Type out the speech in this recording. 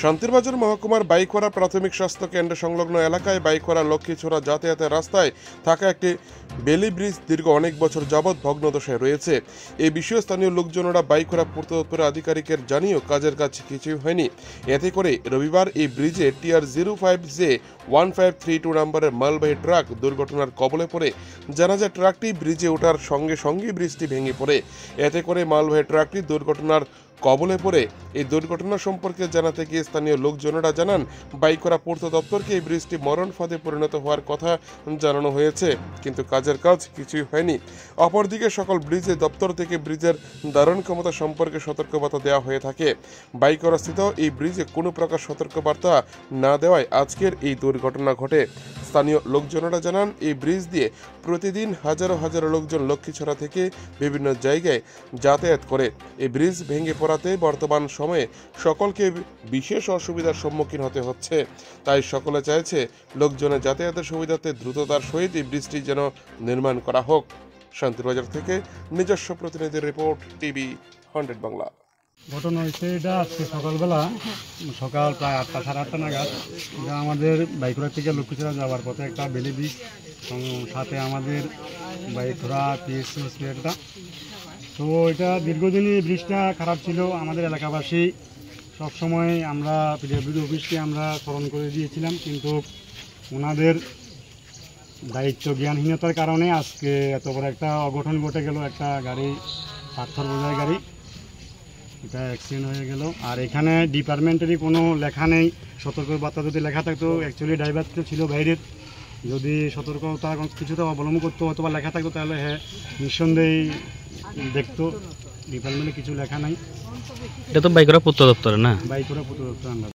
শান্তিরবাজার মহকুমার বাইকোড়া প্রাথমিক স্বাস্থ্য কেন্দ্র সংলগ্ন এলাকায় বাইকোড়া লক্ষ্মীছড়া যাতায়াতের রাস্তায় থাকা একটি বেলি ব্রিজ দীর্ঘ অনেক বছর যাবৎ ভগ্নদশায় রয়েছে। এই বিষয়ে স্থানীয় লোকজনেরা বাইকোড়া পূর্ত দপ্তরের আধিকারিকের জানিয়েও কাজের কাজ কিছুই হয়নি। এতে করে রবিবার এই ব্রিজে TR05J1532 নম্বরের মালবাহী ট্রাক দুর্ঘটনার কবলে পড়ে। জানা যায় ট্রাকটি ব্রিজে ওঠার সঙ্গে সঙ্গে ব্রিজটি ভেঙে পড়ে। এতে করে মালবাহী ট্রাকটি দুর্ঘটনার কবলে পড়ে। এই দুর্ঘটনা সম্পর্কে জানাতে গিয়ে স্থানীয় লোকজনেরা জানান, বাইকোড়া পূর্ত দপ্তরকে এই ব্রিজটি মরণ ফাঁদে পরিণত হওয়ার কথা জানানো হয়েছে, কিন্তু কাজের কাজ কিছুই হয়নি। অপরদিকে সকল ব্রিজে দপ্তর থেকে ব্রিজের ধারণ ক্ষমতা সম্পর্কে সতর্কবার্তা দেওয়া হয়ে থাকে। বাইকোড়া স্থিত এই ব্রিজে কোনো প্রকার সতর্কবার্তা না দেওয়ায় আজকের এই দুর্ঘটনা ঘটে। স্থানীয় লোকজনেরা জানান, এই ব্রিজ দিয়ে প্রতিদিন হাজারো হাজারো লোকজন লক্ষ্মীছড়া থেকে বিভিন্ন জায়গায় যাতায়াত করে। এই ব্রিজ ভেঙে পড়াতে বর্তমান সময়ে সকলকে বিশেষ অসুবিধার সম্মুখীন হতে হচ্ছে। তাই সকলে চাইছে লোকজনের যাতায়াতের সুবিধাতে দ্রুততার সহিত এই ব্রিজটি যেন নির্মাণ করা হোক। শান্তিরবাজার থেকে নিজস্ব প্রতিনিধির রিপোর্ট, টিভি 100 বাংলা। ঘটনা হয়েছে এটা আজকে সকালবেলা, সকাল প্রায় 8টা সাড়ে 8টা নাগাদ। এটা আমাদের বাইকোড়া থেকে লক্ষ্মীছড়া যাওয়ার পথে একটা বেলি ব্রিজ, সাথে আমাদের বাইকোড়া PSC হসপিটালটা। তো এটা দীর্ঘদিনই ব্রিজটা খারাপ ছিল। আমাদের এলাকাবাসী সবসময় আমরা PWD অফিসকে আমরা স্মরণ করে দিয়েছিলাম, কিন্তু ওনাদের দায়িত্ব জ্ঞানহীনতার কারণে আজকে এত বড় একটা অঘটন ঘটে গেল। একটা গাড়ি, পাথর বোঝাই গাড়ি, এটা অ্যাক্সিডেন্ট হয়ে গেল। আর এখানে ডিপার্টমেন্টেরই কোনো লেখা নেই। সতর্কবার্তা যদি লেখা থাকতো, অ্যাকচুয়ালি ড্রাইভার তো ছিল বাইরের, যদি সতর্কতা কিছুটা অবলম্বন করতো অথবা লেখা থাকতো তাহলে হ্যাঁ নিঃসন্দেহে দেখতো। ডিপার্টমেন্টে কিছু লেখা নাই। এটা তো বাইকোড়া পূর্ত দপ্তরে না? বাইকোড়া পূর্ত দপ্তর।